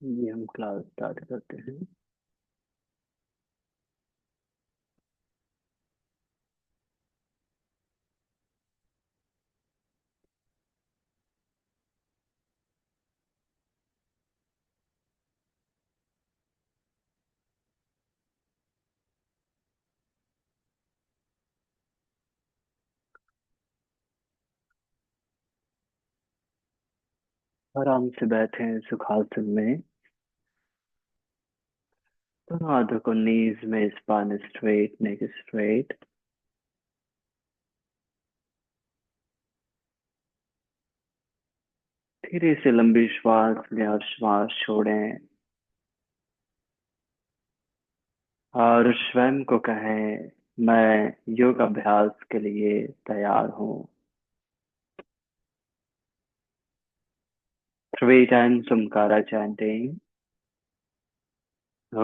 ये हम class start करते हैं। आराम से बैठे हैं सुखासन में। दोनों हाथों को नीज में, स्पाइन स्ट्रेट, नेक स्ट्रेट। धीरे से लंबी श्वास लें और श्वास छोड़ें। और स्वयं को कहें, मैं योग अभ्यास के लिए तैयार हूँ। 3 times Omkara chanting. Oh,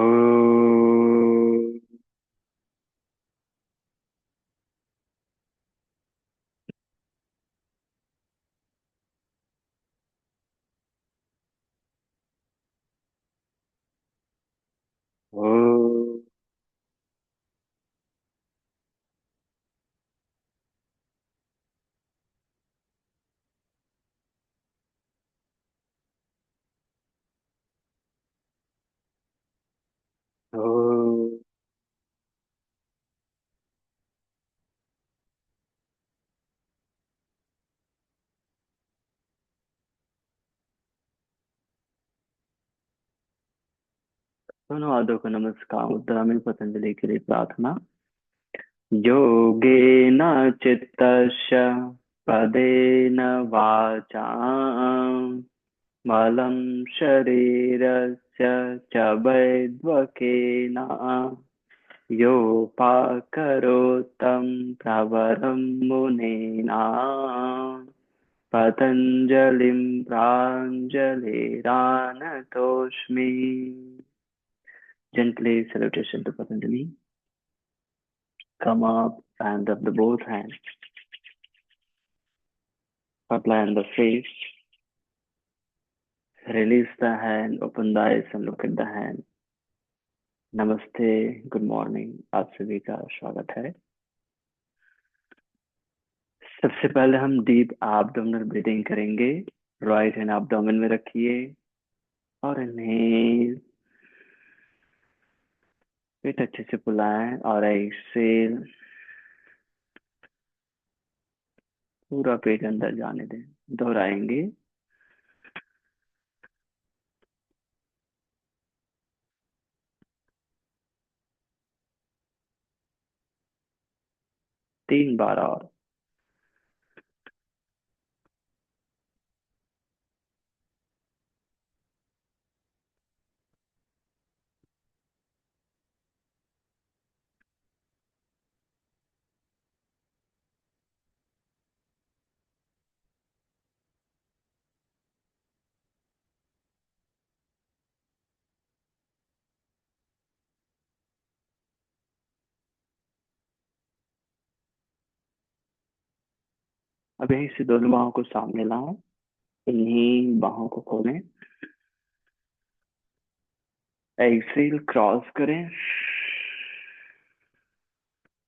oh, oh। दोनों हाथों को नमस्कार मुद्रा में पतंजलि के लिए प्रार्थना। योगेन चित्तस्य पदेन वाचां मलं शरीरस्य च वैद्वकेन योपाकरोत्तं प्रवरं मुनीना पतञ्जलिं प्राञ्जलिरानतोऽस्मि। Gently salutation to Patanjali. Come up and up the both hands. Apply on the face. Release the hand. Open the eyes and look at the hand. नमस्ते, गुड मॉर्निंग, आप सभी का स्वागत है। सबसे पहले हम डीप एब्डोमिनल ब्रीदिंग करेंगे। राइट हैंड एब्डोमेन में रखिए और इनहेल, पेट अच्छे से फुलाएं और एक्सेल, पूरा पेट अंदर जाने दें। दोहराएंगे। 3 बार और। अब यहीं से दोनों बाहों को सामने लाओ। इन्हीं बाहों को खोलें। एक्सेल क्रॉस करें।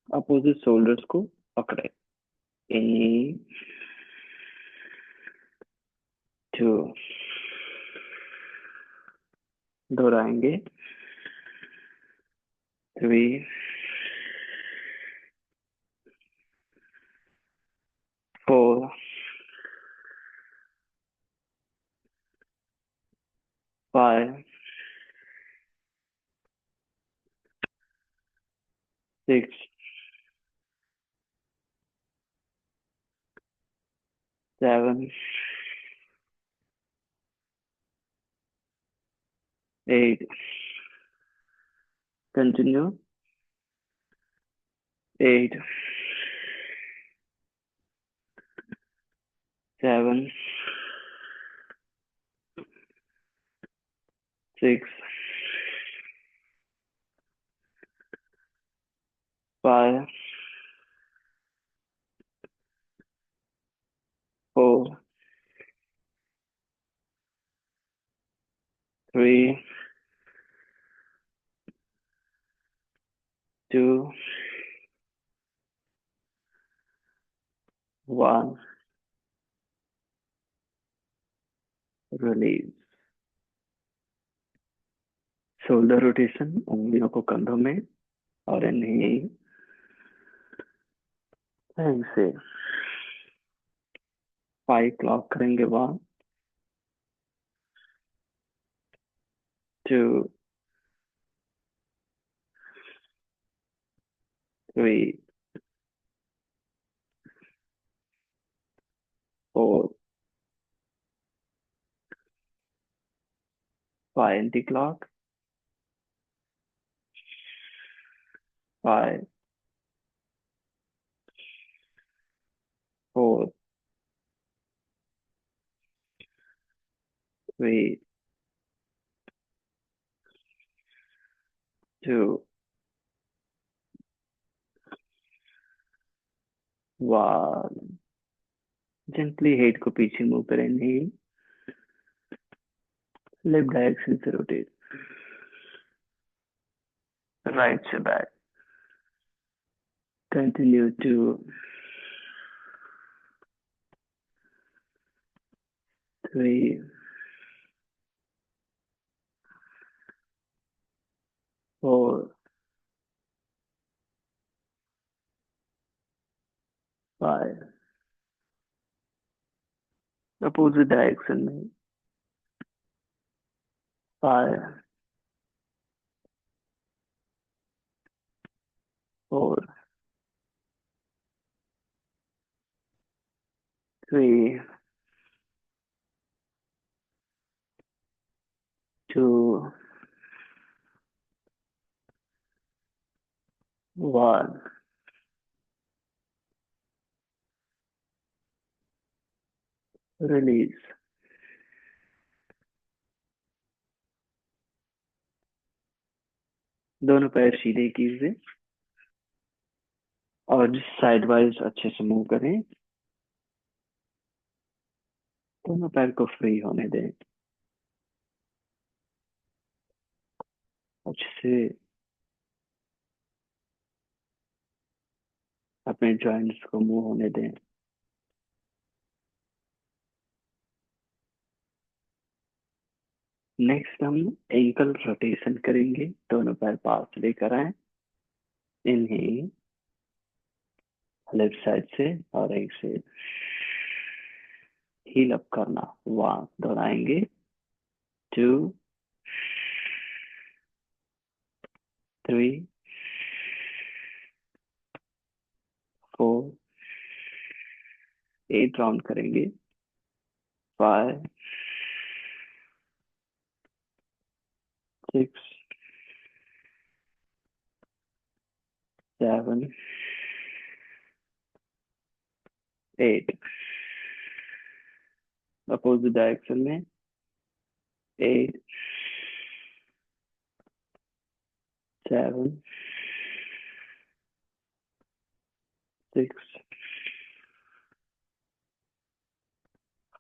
अपोजिट शोल्डर्स को पकड़े। इन, टू, दोहराएंगे। 3, 4, 5, 6, 7, 8, कंटिन्यू। 8, 7, 6, 5, 4, 3, 2, 1, रिलीज। शोल्डर रोटेशन, उंगलियों को कंधों में, और इन्हें ऐसे 5 क्लॉक करेंगे। 1, 2, 3, 4, 5 एंटी क्लॉक। 5, 4, 3, 2, 1। जेंटली हेड को पीछे मूव करेंगे, लेफ्ट डायरेक्शन से रोटेट, राइट से back. Continue to 3, 4, 5। Opposite direction में 5, 4, 3, 2, 1, रिलीज। दोनों पैर सीधे कीजिए और साइड वाइज अच्छे से मूव करें। दोनों पैर को फ्री होने दें, अच्छे से अपने जॉइंट्स को मूव होने दें। नेक्स्ट हम एंकल रोटेशन करेंगे। दोनों पैर पास लेकर आए, इन्हें लेफ्ट साइड से और एक से हील अप करना। 1, दोहराएंगे। 2, 3, 4, 8 राउंड करेंगे। 5, 6, 7, 8। अपोजिट डायरेक्शन में 8, 7, 6,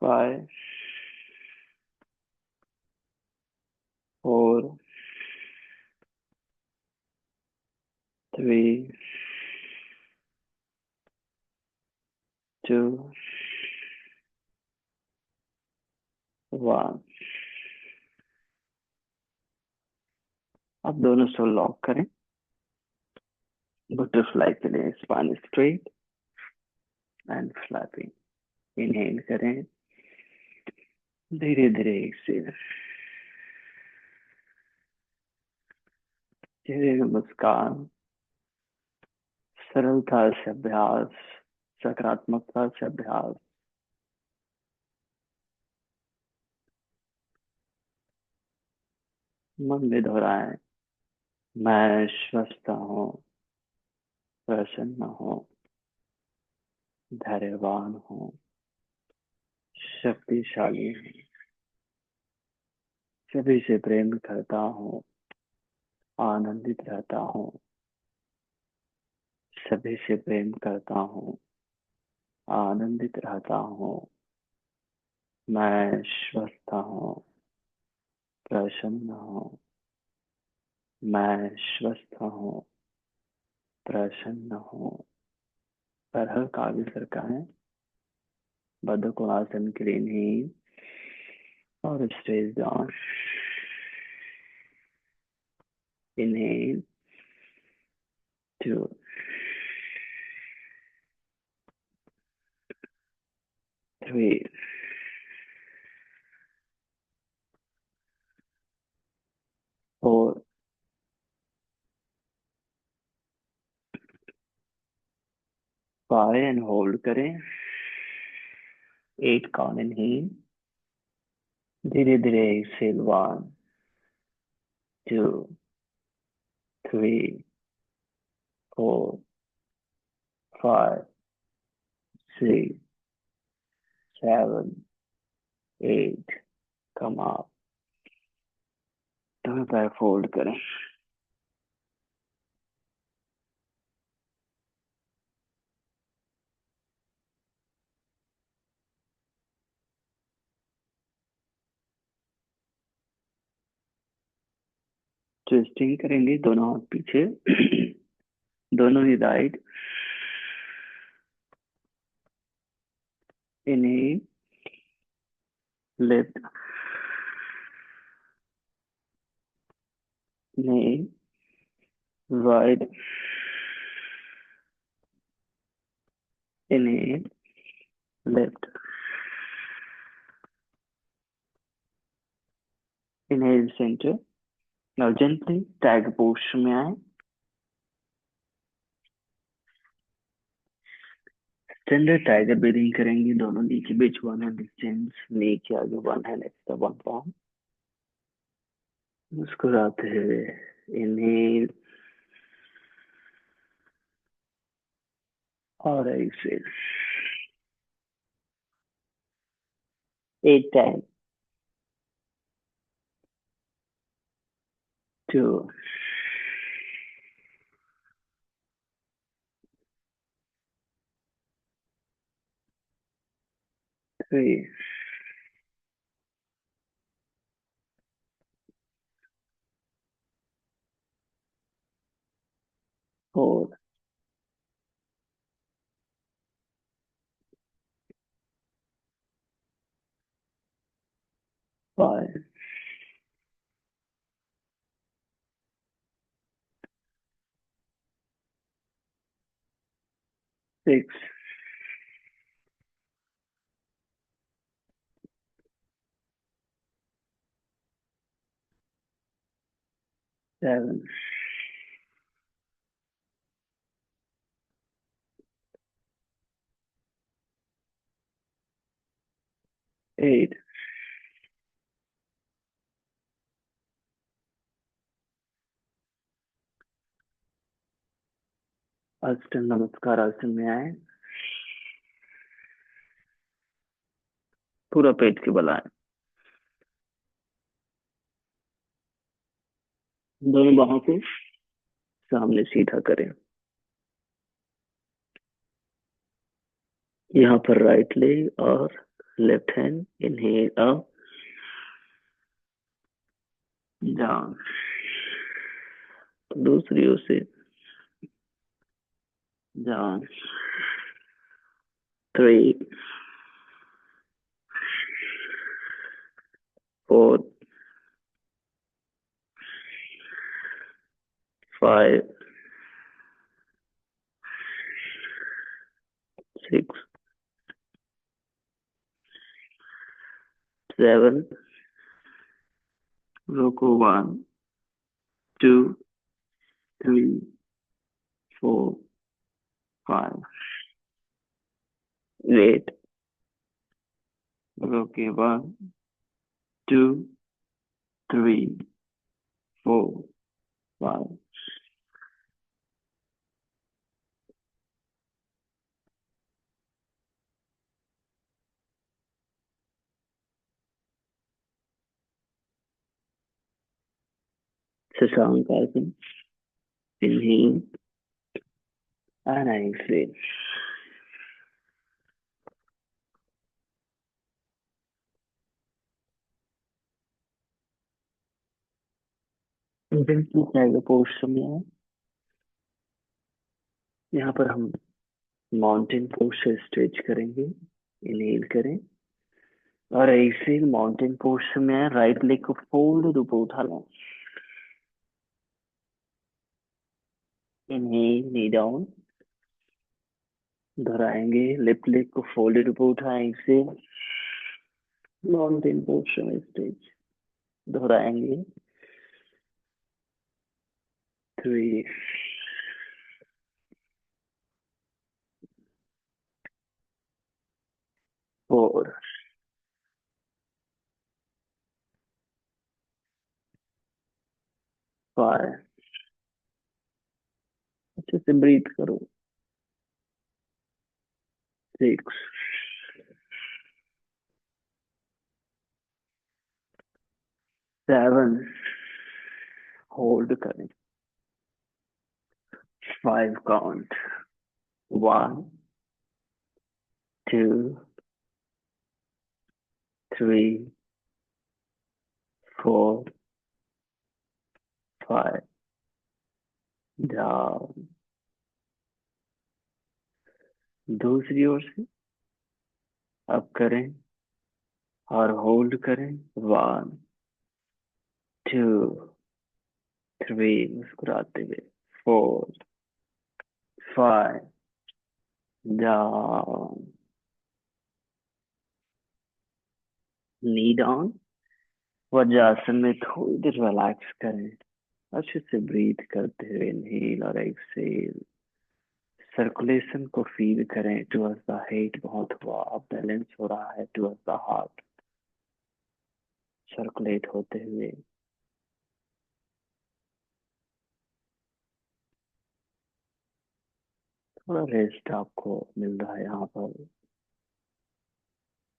5, 4, 3, 2, 1। अब दोनों सो लॉक करें। बटरफ्लाई के लिए spine straight and flapping. Inhale करें, धीरे धीरे एक्सेल। चेहरे में मुस्कान, सरलता से अभ्यास, सकारात्मकता से अभ्यास। मन में दोहराएं, मैं स्वस्थ हूँ, प्रसन्न हूँ, धैर्यवान हूँ, शक्तिशाली हूँ, सभी से प्रेम करता हूँ, आनंदित रहता हूँ, सभी से प्रेम करता हूँ, आनंदित रहता हूँ, मैं स्वस्थ हूँ, प्रसन्न हो। मैं स्वस्थ हूँ। प्रसन्न हूँ। पर हल्का आगे सरका है। बद्ध के लिए नहीं। और स्ट्रेस डाउन। इन्हें two three four 5 and hold करें। 8 काउंट इनहेल। धीरे धीरे एक्सेल। 1 2 3 4 5 6 7 8। Come up. दोनों पैर फोल्ड करें। ट्विस्टिंग करेंगे दोनों हाथ पीछे। दोनों ही राइट। इन्हें लेफ्ट। इन्हें राइट। इन्हें लेफ्ट। इन्हें centre. Now gently tag poster में आए। स्टैंडर्ड टाइगर ब्रीदिंग करेंगे। दोनों नी के बीच 1 हैंड डिस्टेंस। नी के आगे 1 हैंड एक्स्ट्रा 1 पाउंड। मुस्कुराते हुए इन्हेल और एक्सेल। 8 टाइम। 2 3 4 5 6 7 8। अष्ट नमस्कार आसन में आए। पूरा पेट के बल आए। दोनों बाहों को सामने सीधा करें। यहाँ पर राइट लेग और left hand. Inhale up down. दूसरी ओर से डाउन। 3 4 5 6 7। रोको। 1 2 3 4 5। वेट। रोके। 1 2 3 4 5। शशांक आसन। Inhale and exhale. Simply tiger poster में है। यहाँ पर हम माउंटेन पोस्टर स्ट्रेच करेंगे। इनहेल करें और ऐसे माउंटेन पोस्टर में है, राइट लेग को फोल्ड ऊपर उठा लो। इनहेल, नी डाउन, दोहराएंगे। लेफ्ट लेग को फोल्डेड ऊपर उठाएं से माउंटेन पोस्टर में स्ट्रेच, दोहराएंगे। 3, 4, 5, अच्छे से ब्रीथ करो। 6, 7, होल्ड करें। 5 काउंट। 1, 2, 3, 4, 5, डाउन। दूसरी ओर से अब करें और होल्ड करें। 1, 2, 3, मुस्कुराते हुए। 4, 5, डाउन। Knee down. वज्रासन में थोड़ी देर रिलैक्स करें, अच्छे से ब्रीथ करते हुए। इनहेल और एक्सहेल। सर्कुलेशन को फील करें टुवर्ड्स द हेड। बहुत हुआ, अब बैलेंस हो रहा है टुवर्ड्स द हार्ट, सर्कुलेट होते हुए। थोड़ा रेस्ट आपको मिल रहा है यहाँ पर,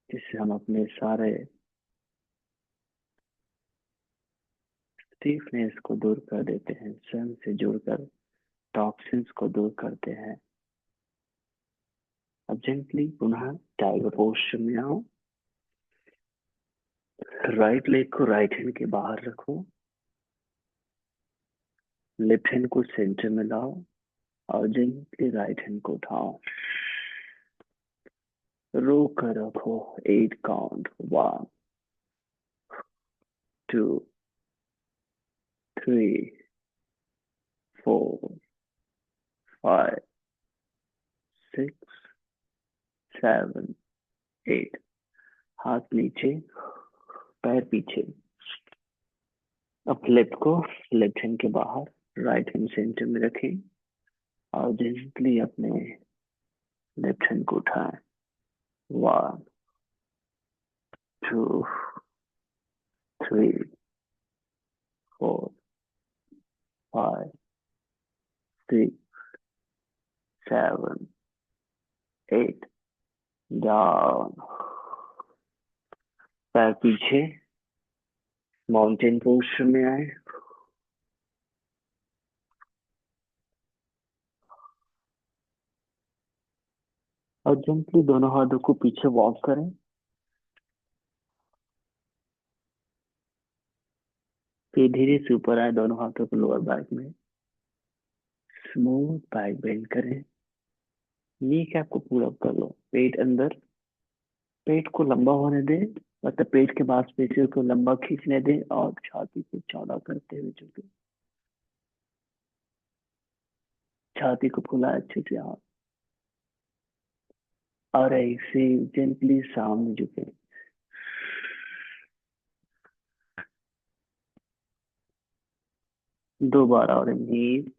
जिससे हम अपने सारे स्टीफनेस को दूर कर देते हैं, स्वयं से जुड़कर टॉक्सिन्स को दूर करते हैं। अब जेंटली पुनः टाइगर पोस्चर में आओ। राइट लेग को राइट हैंड के बाहर रखो। लेफ्ट हैंड को सेंटर में लाओ और जेंटली राइट हैंड को उठाओ। रोक कर रखो। 8 काउंट। 1, 2, 3, 4, 5, 6, 7, 8। हाथ नीचे, पैर पीछे। अब लेफ्ट को लेफ्ट हैंड के बाहर, राइट हैंड सेंटर में रखें और जेंटली अपने लेफ्ट हैंड को उठाएं। 1, 2, 3, 4, 5, 6, 7, 8। डाउन। पैर पीछे, माउंटेन पोस्चर में आए और जेंटली दोनों हाथों को पीछे वॉक करें। फिर धीरे से ऊपर आए, दोनों हाथों को लोअर बैक में। स्मूथ बैक बेंड करें। नी कैप को पूरा कर लो। पेट अंदर, पेट को लंबा होने दें, मतलब पेट के मांसपेशियों को लंबा खींचने दें और छाती को चौड़ा करते हुए झुके। छाती को फुलाए अच्छे से आप, और ऐसे जेंटली सामने झुके। दोबारा और नीज,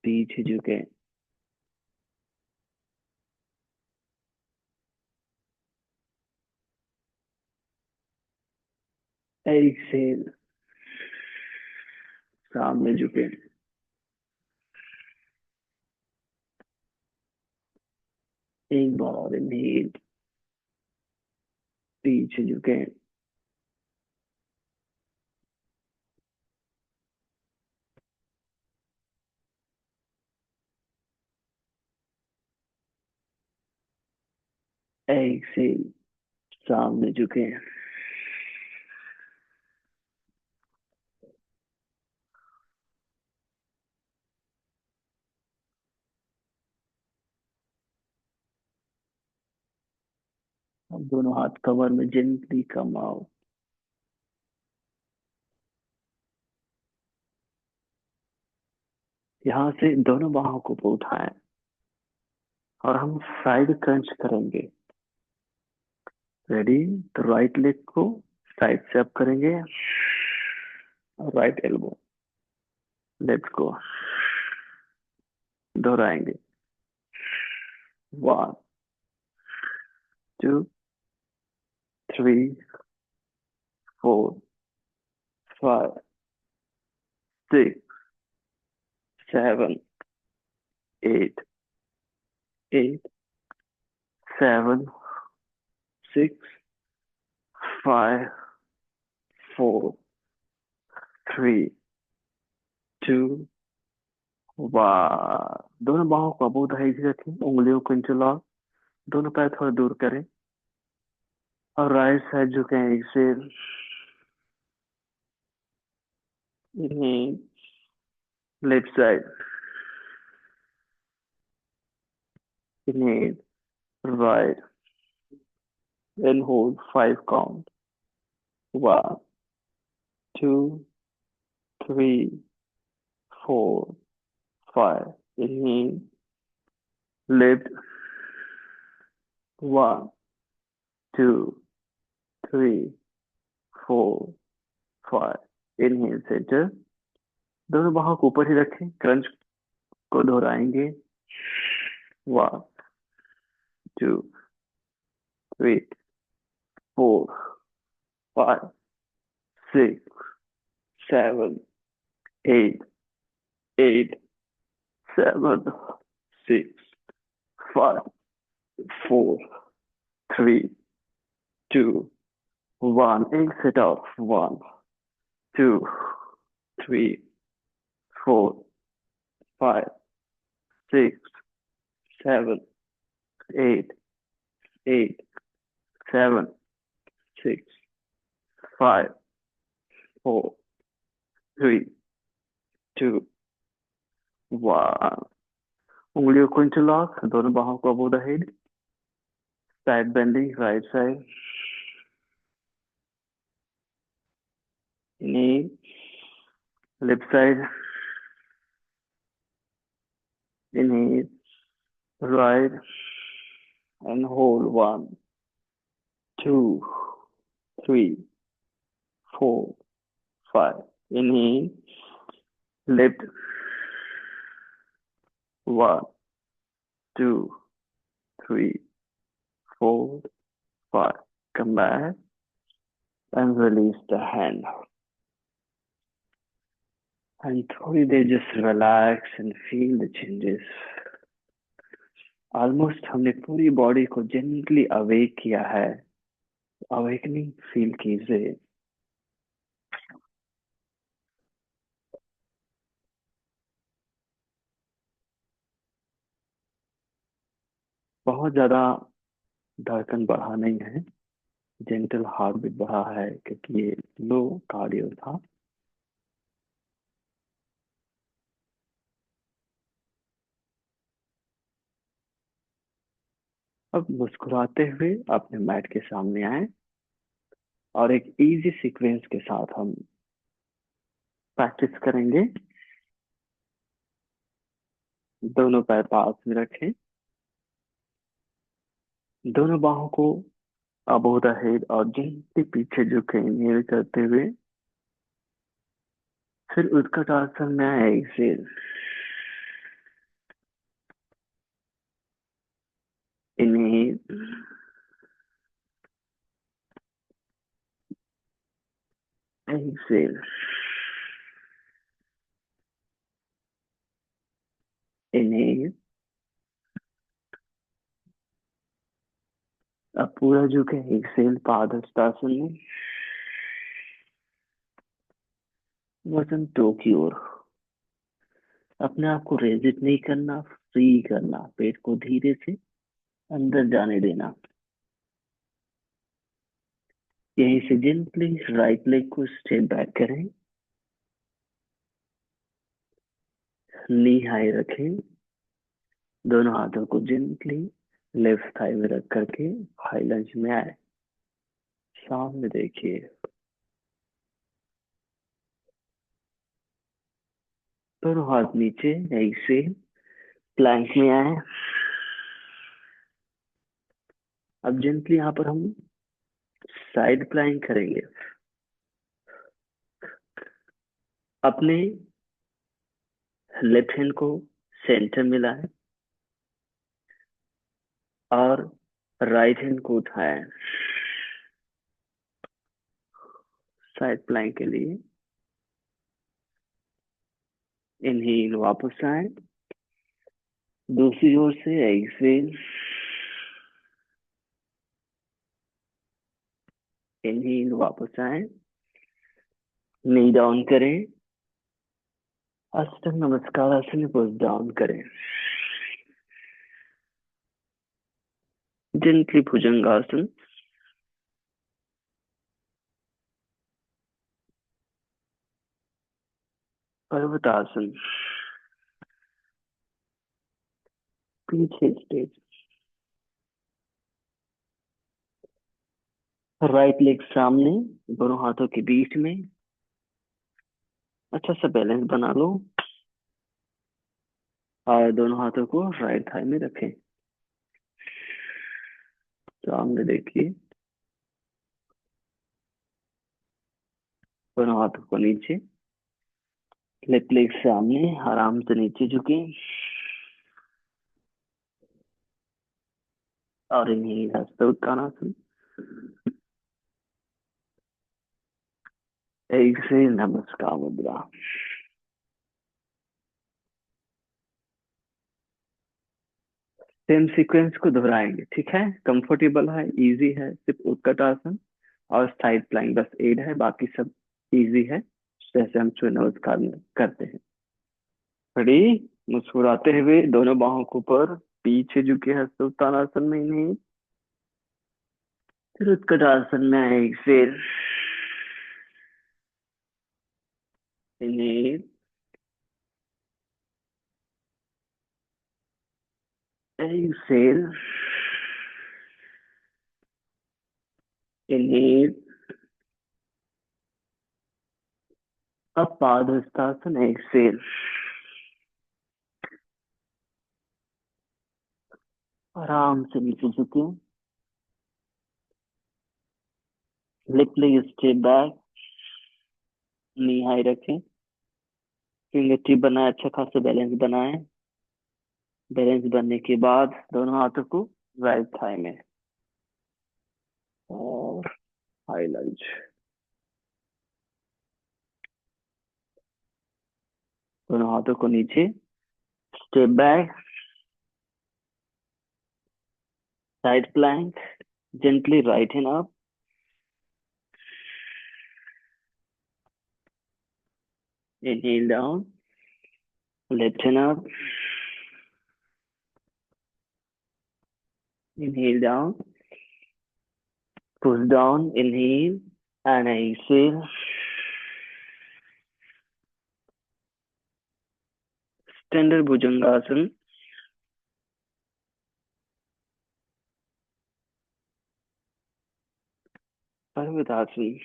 पीछे झुके। ऐसे सामने झुके। एक बार और नीज, पीछे झुके। ऐसे सामने झुके। अब दोनों हाथ कमर में जेंटली कम आओ। यहाँ से दोनों बाहों को उठाएं और हम साइड क्रंच करेंगे। रेडी? तो राइट लेग को साइड से अप करेंगे और राइट एल्बो लेफ्ट को दोहराएंगे। 1 2 3 4 5 6 7 8 8 7 6 5 4 3 2 1। दोनों बाहों को अबोध हाइट रखें, उंगलियों को इंटरलॉक, दोनों पैर थोड़ा दूर करें और राइट साइड झुकें। Exhale, left side, inhale, right, and hold 5 count. 1 2 3 4 5. Inhale, lift. 1 2 3 4 5. Inhale, center. दोनों बाहों को ऊपर ही रखें, क्रंच को दोहराएंगे। 1 2 3 4 5 6 7 8 8 7 6 5 4 3 2 1. Exit out. 1 2 3 4 5 6 7 8 8 7 6 5 4 3 2 1. उंगलियों को इंटरलॉक, दोनों बाहों को above the head, side bending, right side, knee, left side, inhale, right, and hold 1 2 3 4 5. Inhale, lift. 1 2 3 4 5. Come back and release the hand. And थोड़ी देर just relax and feel the changes. Almost हमने पूरी body को gently awake किया है। Awakening feel कीजिए। बहुत ज्यादा धड़कन बढ़ा नहीं है, जेंटल हार्ट बीट बढ़ा है क्योंकि ये लो कार्डियो था। अब मुस्कुराते हुए अपने मैट के सामने आए और एक इजी सीक्वेंस के साथ हम प्रैक्टिस करेंगे। दोनों पैर पास में रखें, दोनों बाहों को अबोव द हेड और जेंटली पीछे झुके, इनहेल करते हुए फिर उत्कट आसन में आए। Exhale, inhale, exhale, inhale. अब पूरा झुके, एक्सेल, पादहस्तासन में, वजन टो की ओर। अपने आप को रेजिट नहीं करना, फ्री करना, पेट को धीरे से अंदर जाने देना। यहीं से जेंटली राइट लेग को स्ट्रेट बैक करें, नी हाई रखें, दोनों हाथों को जेंटली लेफ्ट थाई में रख करके हाई लंज में आए। सामने देखिए, दोनों हाथ नीचे, ऐसे प्लैंक में आए। अब जेंटली यहाँ पर हम साइड प्लैंक करेंगे। अपने लेफ्ट हैंड को सेंटर में लाए और राइट हैंड को उठाए साइड प्लैंक के लिए। इनहेल, वापस आए। दूसरी ओर से एक्सेल, इनहेल, वापस आए। नी डाउन करें, अष्ट नमस्कार आसन में पुश डाउन करें। जेंटली भुजंगासन, पर्वतासन, पीछे स्टेज। राइट लेग सामने, दोनों हाथों के बीच में। अच्छा सा बैलेंस बना लो और दोनों हाथों को राइट थाई में रखें। सामने देखिए, दोनों हाथों को नीचे, लेफ्ट लेग सामने, आराम से नीचे झुके और इन्हीं हस्त उत्तानासन। एक से नमस्कार मुद्रा। सेम सीक्वेंस को दोहराएंगे, ठीक है। कंफर्टेबल है, इजी है, सिर्फ उत्कट आसन और साइड प्लैंक बस एड है, बाकी सब इजी है जैसे हम सूर्य नमस्कार में करते हैं। रेडी? मुस्कुराते हुए दोनों बाहों को ऊपर, पीछे झुके हस्त उत्तानासन में इन्हें, फिर उत्कट आसन में आए, फिर इन्हें, एक्सेल, इन्हें। अब पादहस्तासन, एक्सेल, आराम से नीचे झुके, लेफ्ट लेग स्टेप बैक, नी हाई रखें, फिंगर टिप बनाए, अच्छा खासा बैलेंस बनाए। बैलेंस बनने के बाद दोनों हाथों को राइट थाई में और हाई लंज। दोनों हाथों को नीचे, step back, side plank, gently right hand up, inhale down, left hand up, inhale down, push down, inhale and exhale. Standard bhujangasana, parvatasana.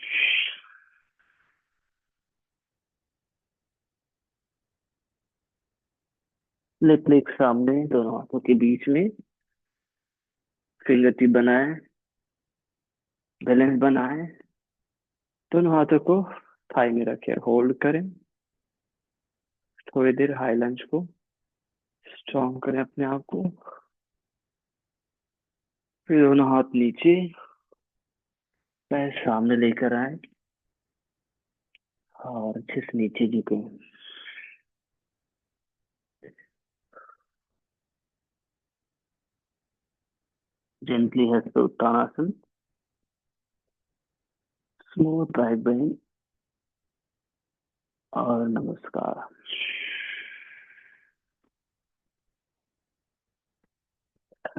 Left leg सामने, दोनों हाथों के बीच में, फिंगर टिप बनाए, बैलेंस बनाए। दोनों हाथों को थाई में रखें, होल्ड करें। थोड़ी देर हाई लंज को स्ट्रॉन्ग करें अपने आप को। फिर दोनों हाथ नीचे, पैर सामने लेकर आए और अच्छे से नीचे झुके। जेंटली हस्त उत्तानासन, स्मूथ बैक बेंड और नमस्कार।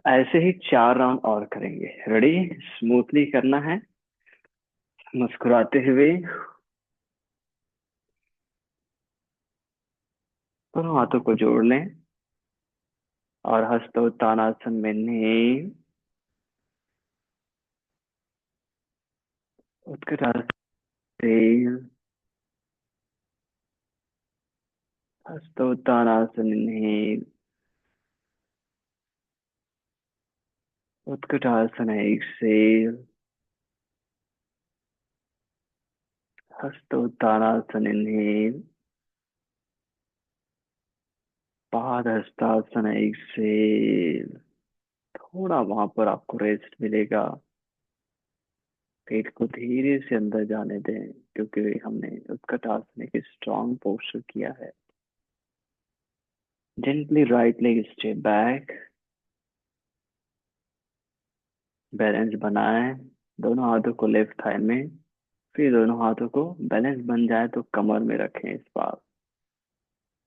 ऐसे ही 4 राउंड और करेंगे। रेडी? स्मूथली करना है, मुस्कुराते हुए। दोनों हाथों को जोड़ लें और हस्तोत्तानासन में नील, उत्कटासन तेल, हस्तोत्तानासन नील, उत्कटासन एक्सेल, हस्तोत्तानासन नील, पाद हस्तासन एक्सेल। थोड़ा वहां पर आपको रेस्ट मिलेगा। पेट को धीरे से अंदर जाने दें, क्योंकि हमने उत्कटासन एक स्ट्रॉन्ग पोस्चर किया है। Gently right leg step back, balance बनाएं दोनों हाथों को लेफ्ट थाई में। फिर दोनों हाथों को बैलेंस बन जाए तो कमर में रखें इस बार,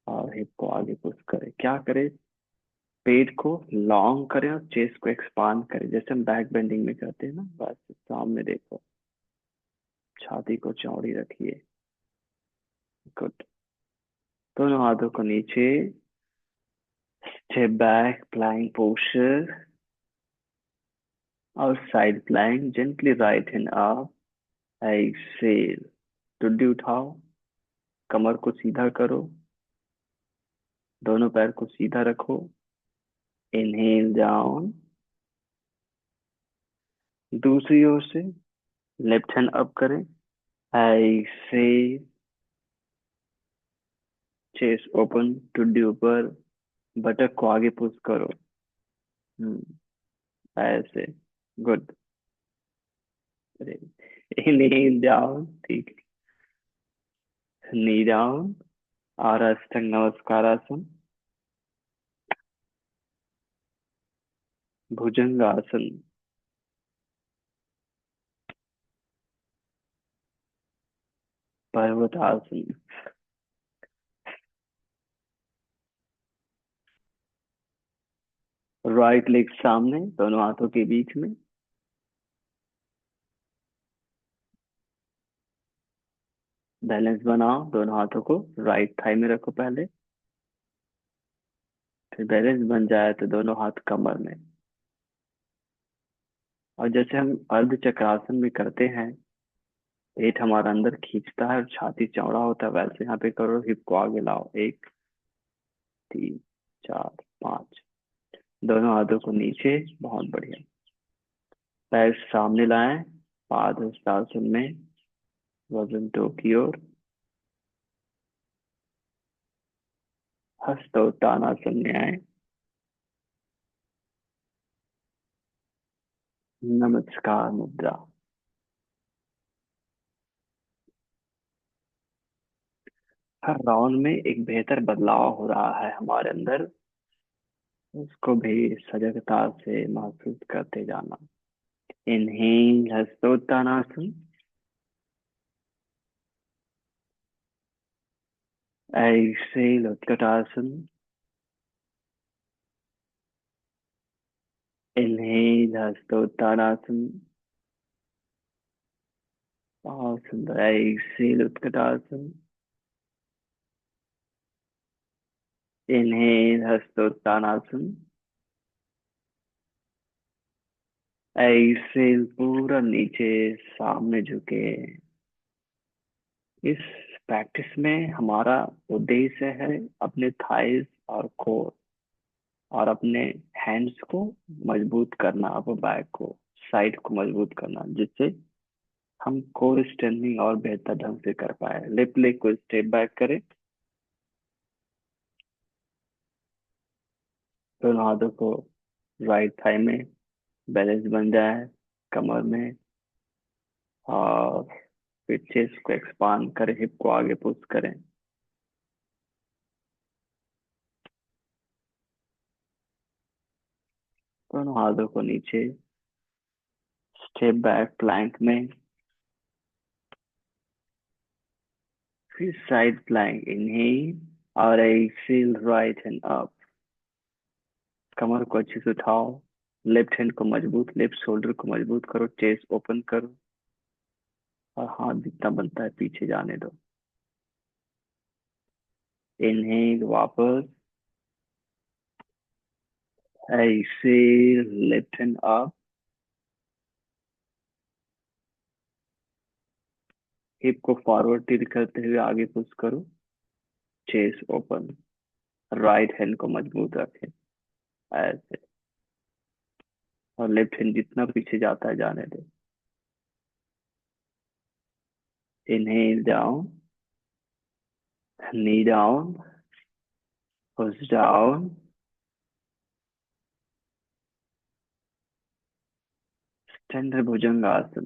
और हिप को आगे पुश करें। क्या करें? पेट को लॉन्ग करें और चेस्ट को एक्सपांड करें, जैसे हम बैक बेंडिंग में करते हैं ना। बस सामने देखो, छाती को चौड़ी रखिए। गुड। दोनों हाथों को नीचे, स्टेप बैक प्लैंक पोस्चर और side plank. Gently right hand up, exhale. टुड्डी उठाओ, कमर को सीधा करो, दोनों पैर को सीधा रखो। इनहेल डाउन, दूसरी ओर से लेफ्ट हैंड अप करें, एक्सेल। चेस्ट ओपन, टुड्डी ऊपर, बटक को आगे पुश करो। ऐसे। गुड। इनहेल डाउन, ठीक। नी डाउन और अष्टांग नमस्कारासन, भुजंगासन, पर्वतासन। राइट लेग सामने, दोनों हाथों के बीच में। बैलेंस बनाओ, दोनों हाथों को राइट थाई में रखो पहले। फिर बैलेंस बन जाए तो दोनों हाथ कमर में। और जैसे हम अर्ध चक्रासन में करते हैं, पेट हमारा अंदर खींचता है और छाती चौड़ा होता है, वैसे यहाँ पे करो। हिप को आगे लाओ, एक, तीन, चार, पांच। दोनों हाथों को नीचे, बहुत बढ़िया। पैर सामने लाएं, पाद हस्तासन में, वजन टो की ओर। हस्तोत्तानासन में आए, नमस्कार मुद्रा। हर राउंड में एक बेहतर बदलाव हो रहा है हमारे अंदर, उसको भी सजगता से महसूस करते जाना। Inhale hastottanasana, exhale utkatasana. Inhale hastottanasana, बहुत सुंदर। Exhale utkatasana. Inhale hastottanasana, exhale पूरा नीचे सामने झुके। इस प्रैक्टिस में हमारा उद्देश्य है अपने थाइस और कोर और अपने हैंड्स को मजबूत करना, अपर बैक को, साइड को मजबूत करना, जिससे हम कोर स्ट्रेंथनिंग और बेहतर ढंग से कर पाए। लेफ्ट लेग को स्टेप बैक करें, दोनों हाथों को राइट थाई में, बैलेंस बन जाए कमर में। और फिर चेस्ट को एक्सपांड करें, हिप को आगे पुश करें। दोनों हाथों को नीचे, स्टेप बैक प्लैंक में, फिर साइड प्लैंक। इनहेल और एक्सेल, राइट हैंड अप। कमर को अच्छे से उठाओ, लेफ्ट हैंड को मजबूत, लेफ्ट शोल्डर को मजबूत करो, चेस्ट ओपन करो और हाथ जितना बनता है पीछे जाने दो। इनहेल वापस, ऐसे लेफ्ट हैंड अप, हिप को फॉरवर्ड टिल्ट करते हुए आगे पुश करो, चेस्ट ओपन, राइट हैंड को मजबूत रखें ऐसे, और लेफ्ट हैंड जितना पीछे जाता है जाने दे। Inhale down, knee down, push down, standard bhujangasana,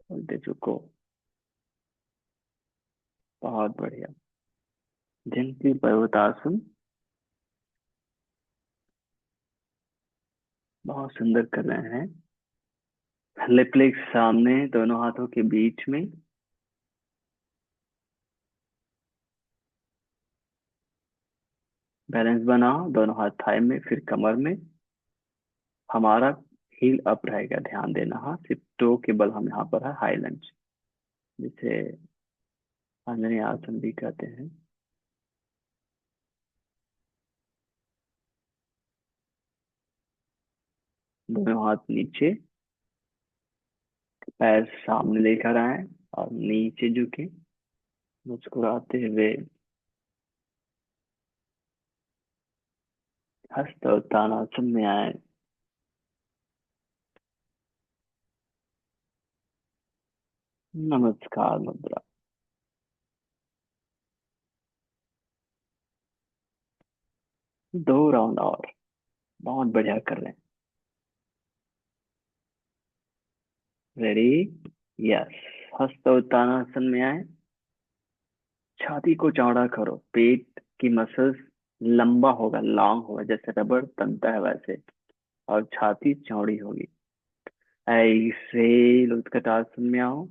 उल्टे झुको, बहुत बढ़िया। जंगली पर्वतासन, बहुत सुंदर कर रहे हैं। लेफ्ट लेग सामने दोनों हाथों के बीच में, बैलेंस बनाओ, दोनों हाथ थाई में फिर कमर में। हमारा हील अप रहेगा, ध्यान देना। हाँ, सिर्फ टो के बल हम यहाँ पर है हाई लंज, जिसे अंजनी आसन भी कहते हैं। दोनों हाथ नीचे, पैर सामने लेकर आए और नीचे झुके, मुस्कुराते हुए हस्त और तानासन में आए। नमस्कार मुद्रा। 2 राउंड और, बहुत बढ़िया कर रहे हैं। Ready, yes. हस्त और तानासन में आए, छाती को चौड़ा करो, पेट की मसल्स लंबा होगा, लॉन्ग होगा, जैसे रबड़ तनता है वैसे, और छाती चौड़ी होगी ऐसे। उत्कटासन में आओ,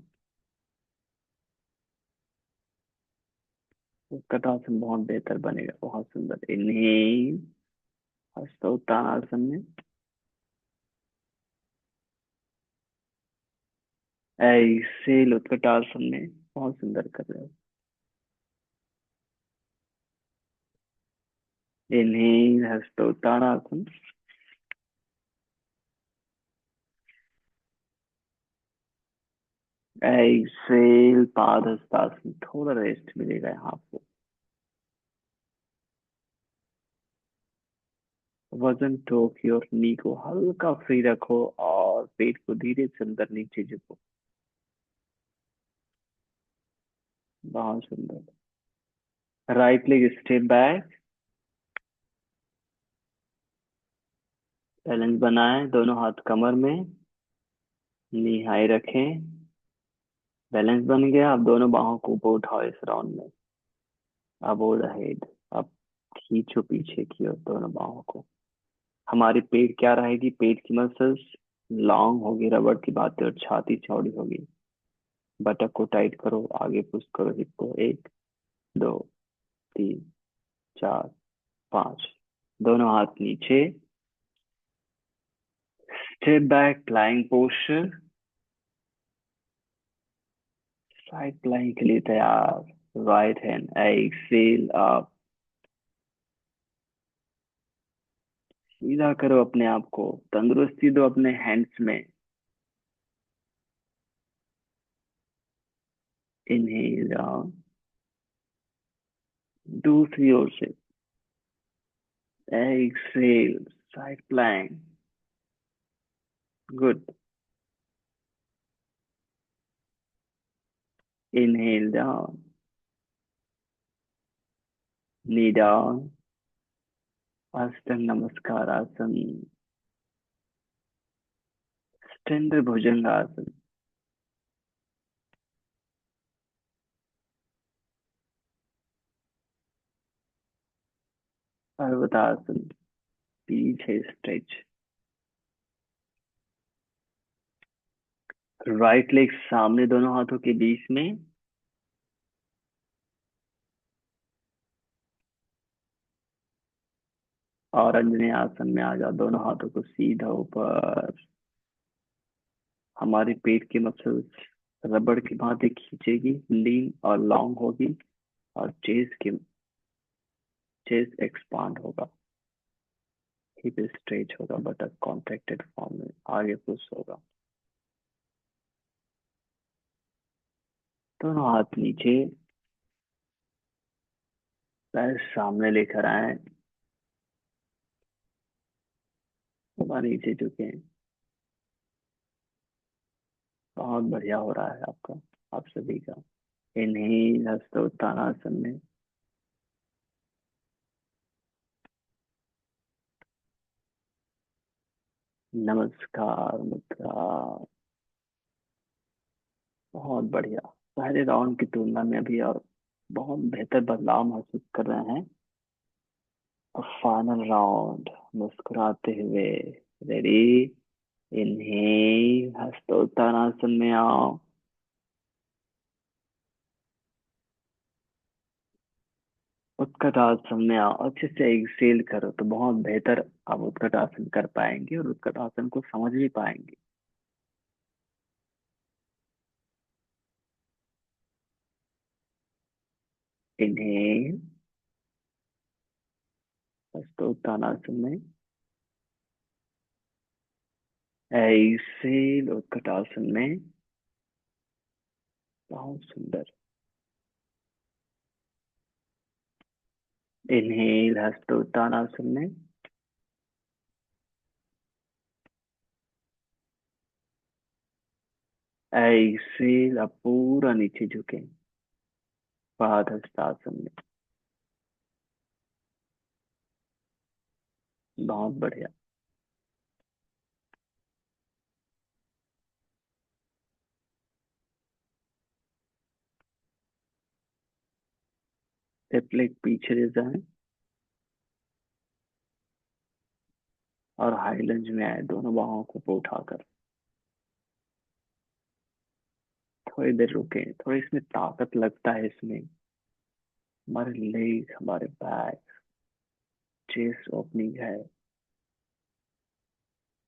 उत्कटासन बहुत बेहतर बनेगा, बहुत सुंदर। इनहेल, हस्तोत्तानासन में ऐसे, उत्कटासन में बहुत सुंदर कर रहे हो। इनहेल, हस्तोत्तानासन, एक्सेल पादहस्तासन, थोड़ा रेस्ट मिलेगा यहाँ आपको। वजन टोक और नी को हल्का फ्री रखो और पेट को धीरे से अंदर नीचे झुको, बहुत सुंदर। Right leg step back, balance बनाए, दोनों हाथ कमर में, नी हाई रखें, बैलेंस बन गया। अब दोनों बाहों को ऊपर उठाओ इस राउंड में, अब ओवर हेड। अब खींचो पीछे की ओर दोनों बाहों को। हमारी पेट क्या रहेगी, पेट की मसल्स लॉन्ग होगी, रबड़ की बातें, और छाती चौड़ी होगी। बटक को टाइट करो, आगे पुश करो हिप को, 1, 2, 3, 4, 5। दोनों हाथ नीचे, स्टेप बैक प्लाइंग पोस्चर, साइड प्लाइंग के लिए तैयार। राइट हैंड एक्सेल अप, सीधा करो अपने आप को, तंदुरुस्ती दो अपने हैंड्स में। इनहेल डाउन, दूसरी ओर से exhale, side plank, good. Inhale down, knee down, Ashtanga Namaskar आसन, स्टैंडर्ड भुजंग आसन, पर्वतासन, पीछे स्ट्रेच। राइट लेग सामने दोनों हाथों के बीच में, और अंजनी आसन में आ जाओ, दोनों हाथों को सीधा ऊपर। हमारी पेट की मसल्स रबड़ की भांति खींचेगी, लीन और लॉन्ग होगी, और चेस्ट की चेस्ट एक्सपांड होगा, हिप स्ट्रेच होगा, बटक कॉन्ट्रैक्टेड फॉर्म में आगे पुश होगा। दोनों हाथ नीचे, पैर सामने लेकर आए, थोड़ा नीचे झुके। बहुत बढ़िया हो रहा है आपका, आप सभी का। इन्हें हस्तोत्तानासन में नमस्कार मुद्रा। बहुत बढ़िया। पहले राउंड की तुलना में अभी और बहुत बेहतर बदलाव महसूस कर रहे हैं। और फाइनल राउंड, मुस्कुराते हुए। रेडी? इन्हें हस्तोत्तानासन में आओ। उत्कट आसन में आओ, अच्छे से एक्सेल करो तो बहुत बेहतर आप उत्कट आसन कर पाएंगे और उत्कट आसन को समझ भी पाएंगे। इन्हें हस्तोत्तानासन में, एक्सेल उत्कट आसन में। बहुत सुंदर। इन्हेल हस्तोत्तानासन में, एक्सेल अब पूरा नीचे झुके पादहस्तासन में। बहुत बढ़िया। हिप लेग पीछे ले जाएं और हाई लंज में आए, दोनों बाहों को ऊपर उठाकर। थोड़ी देर रुके, थोड़ी इसमें ताकत लगता है इसमें। हमारे लेग, हमारे बैक, चेस्ट ओपनिंग है,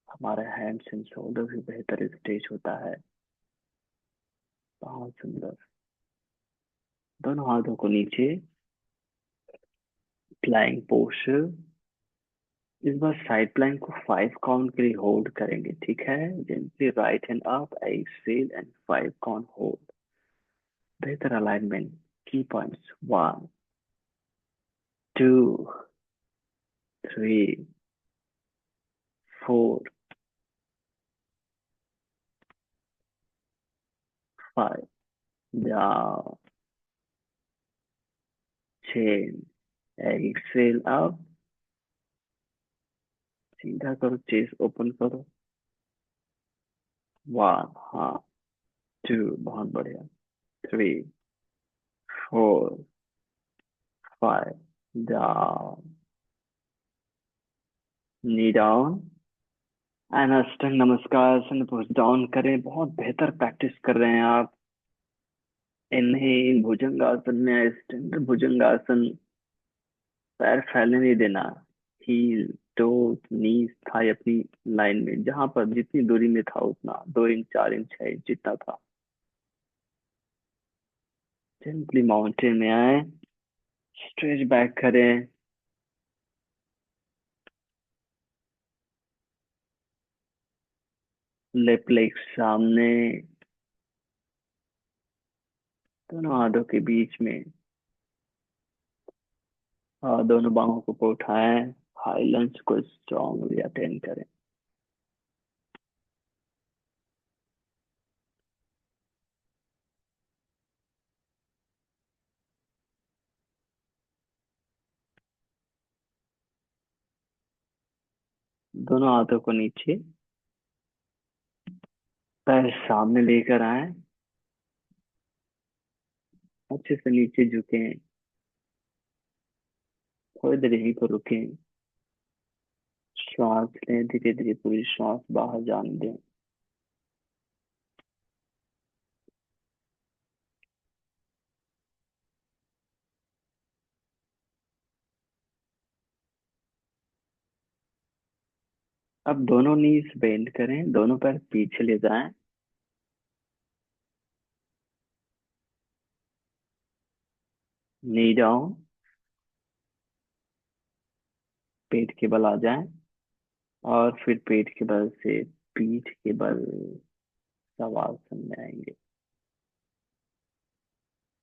हमारे हैंड्स एंड शोल्डर भी बेहतर स्ट्रेच होता है। बहुत सुंदर। दोनों हाथों को नीचे, फ्लाइंग पोस्चर। इस बार साइड प्लैंक को 5 काउंट के लिए होल्ड करेंगे, ठीक है? Gently right hand up, exhale and 5 count hold. बेहतर अलाइनमेंट। की पॉइंट्स 1, 2, 3, 4, 5। जाओ। चेन, एक्सेल अप, सीधा करो, चेस्ट ओपन करो। 1, हाँ, 2, बहुत बढ़िया, 3, 4, 5। जाओ। नी डाउन एंड अष्टांग नमस्कार से पुश डाउन करें। बहुत बेहतर प्रैक्टिस कर रहे हैं आप। इन्हें भुजंगासन में, स्टैंडर्ड भुजंगासन। पैर फैलने नहीं देना। हील, टोस, नीज, थाई अपनी लाइन में, जहां पर जितनी दूरी में था उतना, 2 इंच, 4 इंच, 6 इंच जितना था। सिंपली माउंटेन में आए, स्ट्रेच बैक करें। लेफ्ट लेग सामने, दोनों हाथों के बीच में, और दोनों बाहों को ऊपर उठाएं। हाई लंज को स्ट्रॉन्गली अटेंड करें। दोनों हाथों को नीचे, पैर सामने लेकर आए, अच्छे से नीचे झुकें। थोड़ी देर यहीं पर रुकें, श्वास लें, धीरे धीरे पूरी श्वास बाहर जाने दें। अब दोनों नीज बेंड करें, दोनों पैर पीछे ले जाएं। नी डाउन, पेट के बल आ जाएं, और फिर पेट के बल से पीठ के बल शवासन में आएंगे।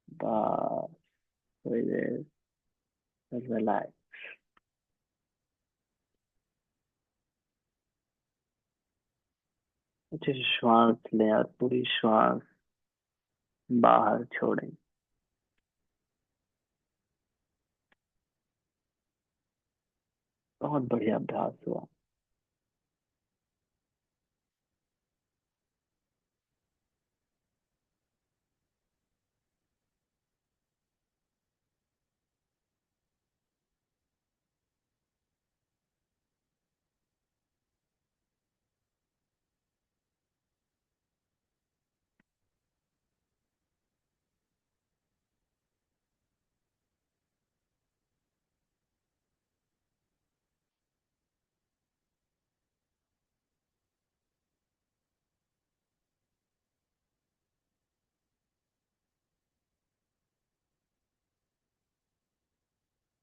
बस, थोड़ी देर रिलैक्स। अच्छे से श्वास लें और पूरी श्वास बाहर छोड़ें। बहुत बढ़िया अभ्यास हुआ।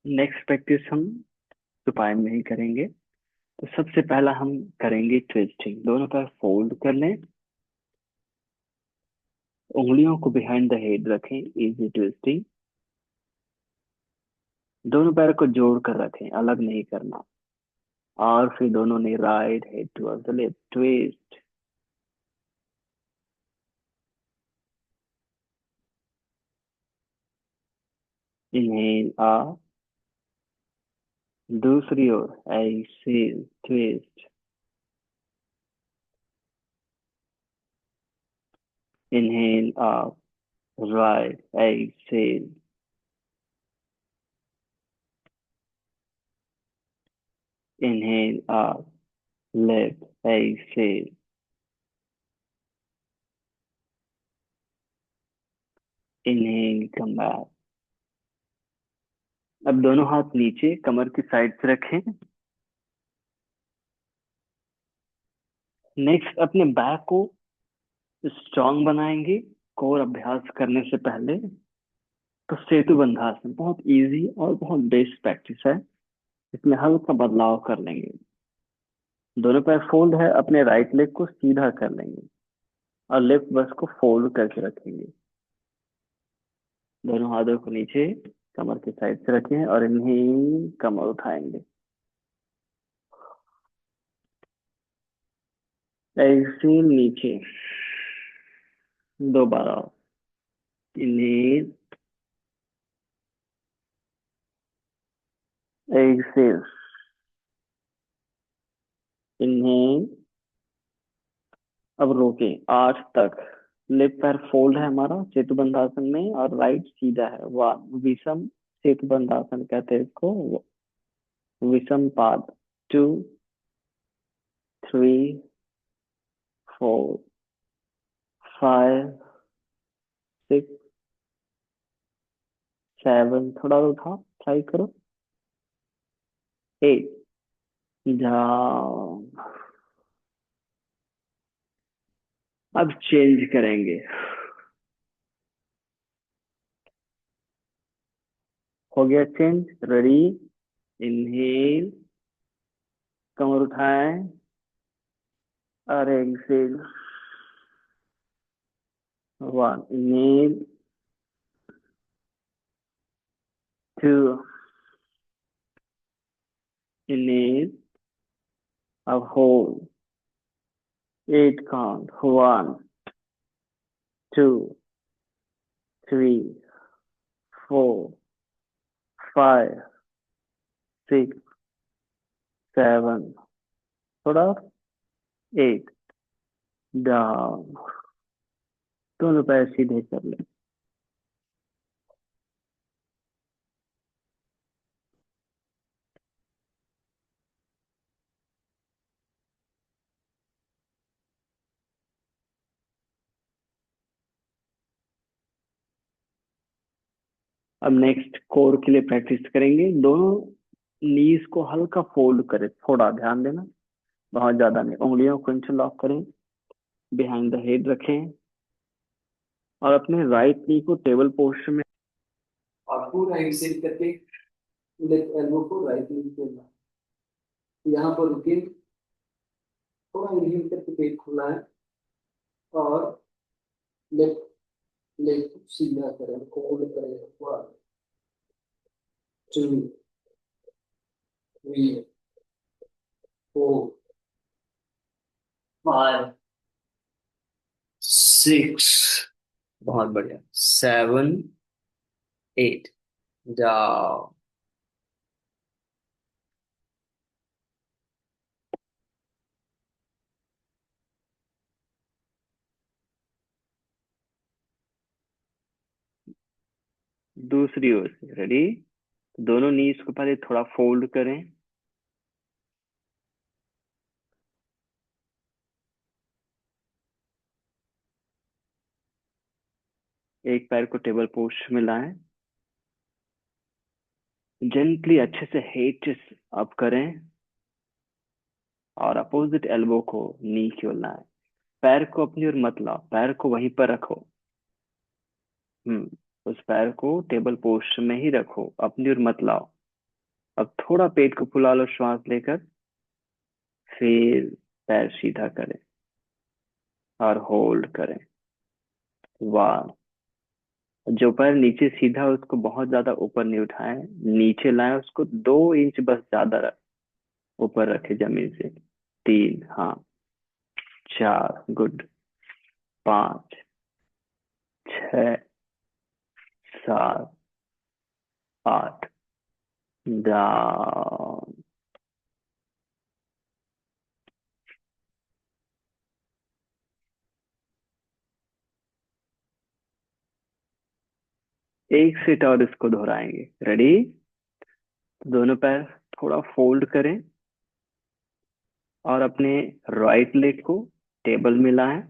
नेक्स्ट प्रैक्टिस हम सुपाइन में ही करेंगे। तो सबसे पहला हम करेंगे ट्विस्टिंग। दोनों पैर फोल्ड कर लें, उंगलियों को बिहाइंड द हेड रखें, इजी ट्विस्टिंग। दोनों पैर को जोड़ कर रखें, अलग नहीं करना। और फिर दोनों ने right head towards the left twist. Inhale आ, दूसरी ओर exhale twist. Inhale up, right exhale. Inhale up, left exhale. Inhale come back. अब दोनों हाथ नीचे कमर की साइड से रखें। नेक्स्ट अपने बैक को स्ट्रांग बनाएंगे। कोर अभ्यास करने से पहले तो सेतु बंधासन बहुत इजी और बहुत बेस्ट प्रैक्टिस है। इसमें हल्का बदलाव कर लेंगे। दोनों पैर फोल्ड है, अपने राइट लेग को सीधा कर लेंगे और लेफ्ट बस को फोल्ड करके रखेंगे। दोनों हाथों को नीचे कमर के साइड से रखें और इन्हें कमर उठाएंगे। ऐसे नीचे दोबारा। इन्हें ऐसे। इन्हें अब रोकें 8 तक। लेफ्ट पैर फोल्ड है हमारा सेतु बंधासन में और राइट सीधा है। वन, विषम सेतु बंधासन कहते हैं इसको। विषम पाद। 2, 3, 4, 5, 6, 7, थोड़ा उठा, ट्राई करो। 8, डाउन। अब चेंज करेंगे। हो गया चेंज, रेडी। इनहेल, कमर उठाएं और एक्सेल। वन, इनहेल, 2, इनहेल, अब होल्ड, 8 काउंट। 1, 2, 3, 4, 5, 6, 7, थोड़ा, 8, डाउन। दोनों पैर सीधे कर लें। अब नेक्स्ट कोर के लिए प्रैक्टिस करेंगे। दोनों नीज को हल्का फोल्ड करें, थोड़ा ध्यान देना, बहुत ज्यादा नहीं। उंगलियों को इंटरलॉक करें, बिहाइंड द हेड रखें और अपने राइट नी को टेबल पोस्टर में और पूरा हिप सेट करके लेफ्ट एल्बो को राइट नी पे यहाँ पर रुकिए, थोड़ा इनहेल करके पेट खुला है, और लेफ्ट लेग सीधा करें, होल्ड करें, 1 2 3 4 5 6, बहुत बढ़िया, 7 8, जाओ। दूसरी ओर से रेडी। दोनों नीज को पहले थोड़ा फोल्ड करें। एक पैर को टेबल पोस्ट में लाएं। जेंटली अच्छे से हेड अप करें और अपोजिट एल्बो को नी की ओर लाएं। पैर को अपनी ओर मत लाओ, पैर को वहीं पर रखो। उस पैर को टेबल पोस्ट में ही रखो, अपनी ओर मत लाओ। अब थोड़ा पेट को फुला लो श्वास लेकर। फिर पैर सीधा करें और होल्ड करें। वाह। जो पैर नीचे सीधा है, उसको बहुत ज्यादा ऊपर नहीं उठाएं। नीचे लाएं उसको, 2 इंच बस ज्यादा ऊपर रखे जमीन से। 3, हाँ। 4, गुड। 5, 6, 7, 8, डाउन। एक सेट और इसको दोहराएंगे, रेडी। दोनों पैर थोड़ा फोल्ड करें और अपने राइट लेग को टेबल में लाएं।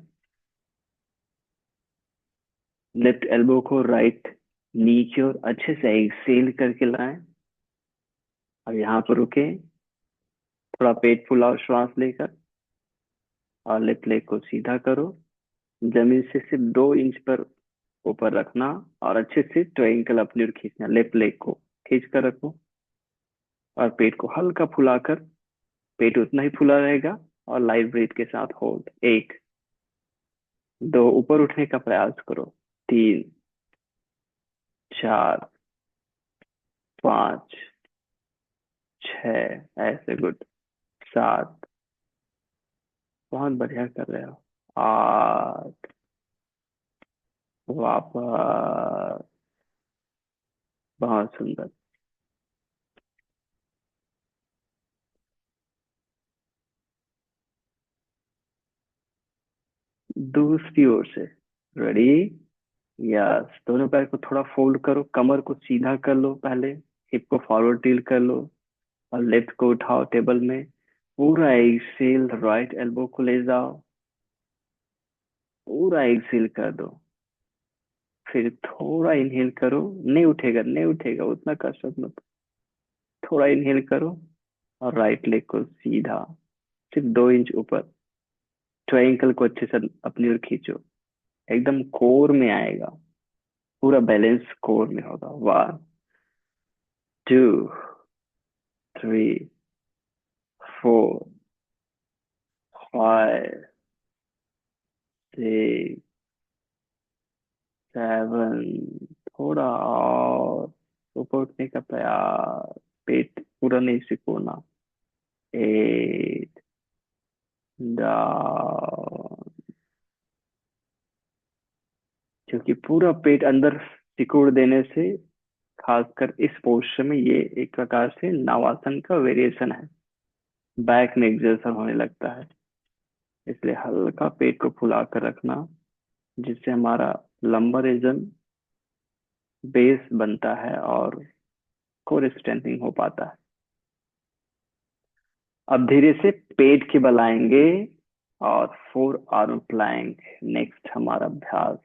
लेफ्ट एल्बो को राइट नी की ओर अच्छे से एक्सेल करके लाएं। और यहाँ पर रुके, थोड़ा पेट फुलाओ श्वास लेकर और लेफ्ट लेग को सीधा करो। जमीन से सिर्फ 2 इंच पर ऊपर रखना और अच्छे से ट्रायंगल अपनी ओर खींचना। लेफ्ट लेग को खींच कर रखो और पेट को हल्का फुलाकर, पेट उतना ही फुला रहेगा। और लाइट ब्रीथ के साथ होल्ड। 1 2, ऊपर उठने का प्रयास करो। 3 4 5 6, ऐसे, गुड। 7, बहुत बढ़िया कर रहे हो। 8, वापस, बहुत सुंदर। दूसरी ओर से, रेडी। यस, दोनों पैर को थोड़ा फोल्ड करो, कमर को सीधा कर लो पहले। हिप को फॉरवर्ड टिल्ट कर लो और लेफ्ट को उठाओ टेबल में। पूरा एक्सेल, राइट एल्बो को ले जाओ, पूरा एक्सेल कर दो। फिर थोड़ा इनहेल करो। नहीं उठेगा, नहीं उठेगा, उतना कसरत मत। थोड़ा इनहेल करो और राइट लेग को सीधा, सिर्फ 2 इंच ऊपर। ट्रायंगल को अच्छे से अपनी ओर खींचो, एकदम कोर में आएगा। पूरा बैलेंस कोर में होगा। 1 2 3 4 5 6 7, थोड़ा और ऊपर उठने का प्रयास। पेट पूरा नहीं सिकोड़ना। 8, डाउन। क्योंकि पूरा पेट अंदर सिकोड़ देने से, खासकर इस पोस्चर में, ये एक प्रकार से नवासन का वेरिएशन है। बैक में एक्सर्शन होने लगता है। इसलिए हल्का पेट को फुला कर रखना, जिससे हमारा लंबर रीजन बेस बनता है और कोर स्ट्रेंथनिंग हो पाता है। अब धीरे से पेट के बल आएंगे और 4 आर्म प्लैंक नेक्स्ट हमारा अभ्यास।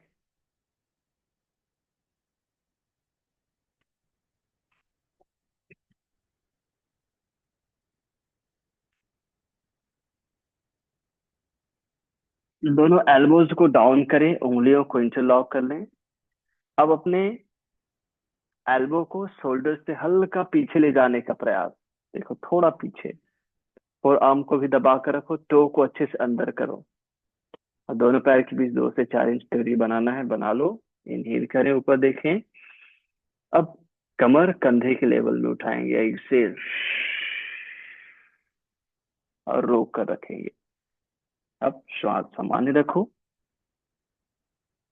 दोनों एल्बोज को डाउन करें, उंगलियों को इंटरलॉक कर लें। अब अपने एल्बो को शोल्डर से हल्का पीछे ले जाने का प्रयास। देखो, थोड़ा पीछे। और आर्म को भी दबा कर रखो, टो को अच्छे से अंदर करो, और दोनों पैर के बीच 2 से 4 इंच दूरी बनाना है, बना लो। इनहेल करें, ऊपर देखें। अब कमर कंधे के लेवल में उठाएंगे, एक्सेल, और रोक कर रखेंगे। अब श्वास सामान्य रखो।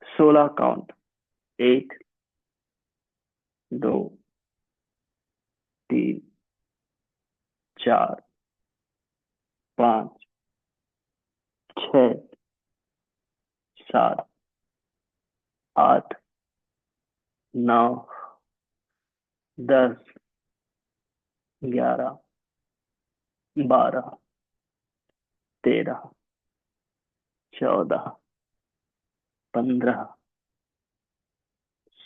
16 काउंट। 1, 2, 3, 4, 5, 6, 7, 8, 9, 10, 11, 12, 13, 14, 15,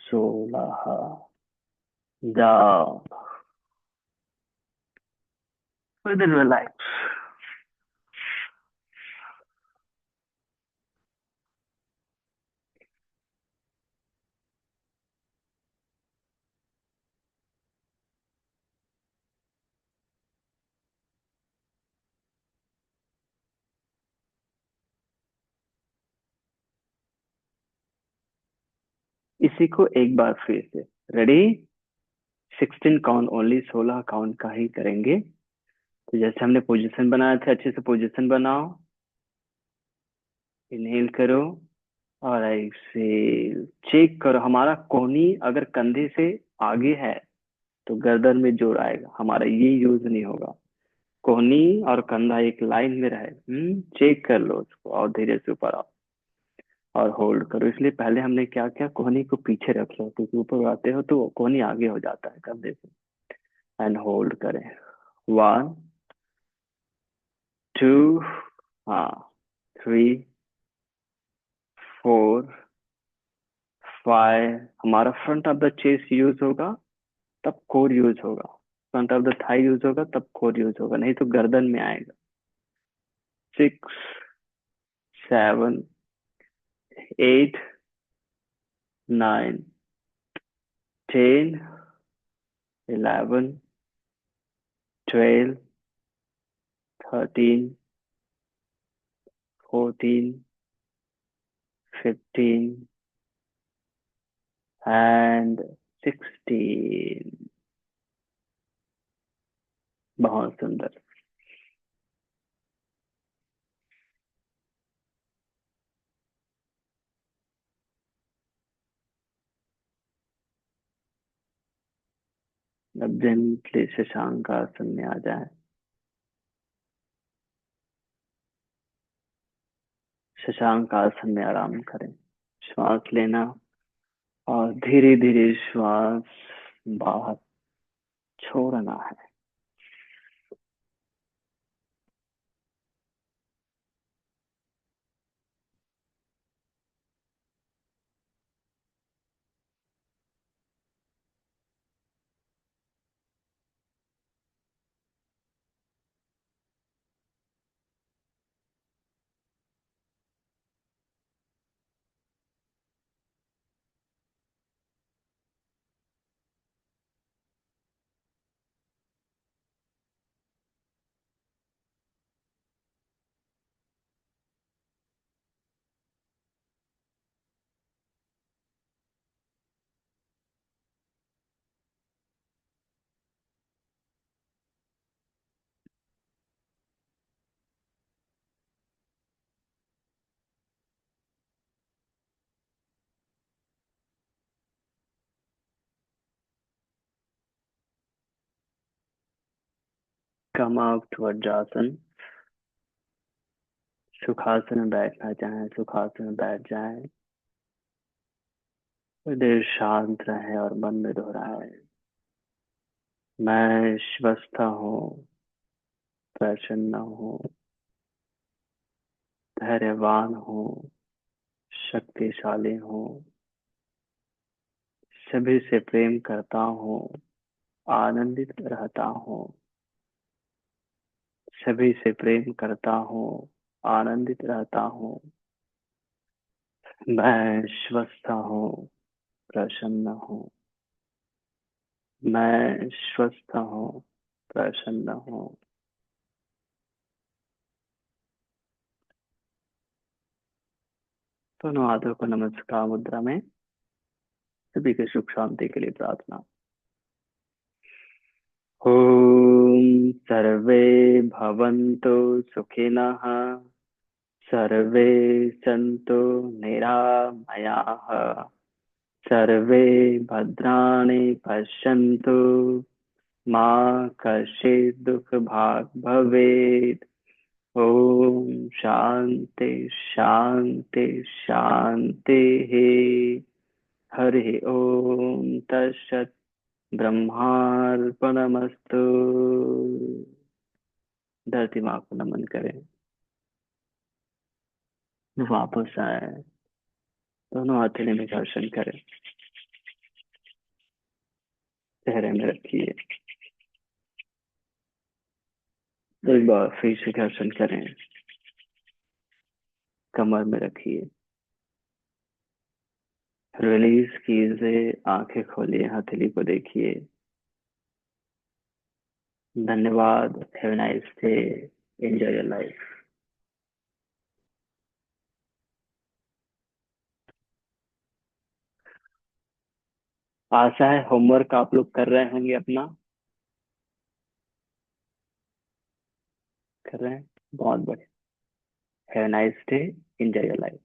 16। जाओ, विद इन रिलैक्स। इसी को एक बार फिर से, रेडी? 16 काउंट ओनली, 16 काउंट का ही करेंगे। तो जैसे हमने पोजीशन बनाया था, अच्छे से पोजीशन बनाओ। इनहेल करो और एक्सेल। चेक करो, हमारा कोहनी अगर कंधे से आगे है तो गर्दन में जोर आएगा, हमारा ये यूज नहीं होगा। कोहनी और कंधा एक लाइन में रहे, चेक कर लो उसको, और धीरे से ऊपर आओ और होल्ड करो। इसलिए पहले हमने क्या किया, कोहनी को पीछे रख लो, क्योंकि ऊपर आते हो तो कोहनी आगे हो जाता है कंधे से। एंड होल्ड करें। 1, 2, हाँ, 3, 4, 5। हमारा front of the chest use होगा तब कोर यूज होगा, front of the thigh use होगा तब कोर यूज होगा, नहीं तो गर्दन में आएगा। 6, 7, 8, 9, 10, 11, 12, 13, 14, 15 एंड 16। बहुत सुंदर। अब जेंटली शशांक आसन में आ जाए। शशांक आसन में आराम करें। श्वास लेना और धीरे धीरे श्वास बाहर छोड़ना है। Come out vajrasana. सुखासन में बैठना चाहें सुखासन में बैठ जाएं। थोड़ी देर शांत रहे और मन में दोहराए, मैं स्वस्थ हूँ, प्रसन्न हूँ, धैर्यवान हूँ, शक्तिशाली हूँ, सभी से प्रेम करता हूँ, आनंदित रहता हूँ, सभी से प्रेम करता हूँ, आनंदित रहता हूँ, मैं स्वस्थ हूँ, प्रसन्न हूँ, मैं स्वस्थ हूँ, प्रसन्न हूँ, दोनों हाथों को नमस्कार मुद्रा में, सभी के सुख शांति के लिए प्रार्थना। ओम सर्वे भवन्तु सुखिनः, सर्वे सन्तु निरामयाः, सर्वे भद्राणि पश्यन्तु, मा कश्चित् दुःखभाग् भवेत्। ओम शांति शांति शांति। हरि ओम तत्सत्। ब्रह्मार्पणमस्तु। धरती माँ को नमन करें, वापस आए, दोनों हथेली में घर्षण करें, चेहरे में रखिए, एक बार फिर से घर्षण करें, कमर में रखिए, रिलीज कीजिए, आंखें खोलिए, हथेली को देखिए। धन्यवाद। Have a nice day. Enjoy your life. आशा है होमवर्क आप लोग कर रहे होंगे अपना। कर रहे हैं, बहुत बढ़िया। Have a nice day. Enjoy your life.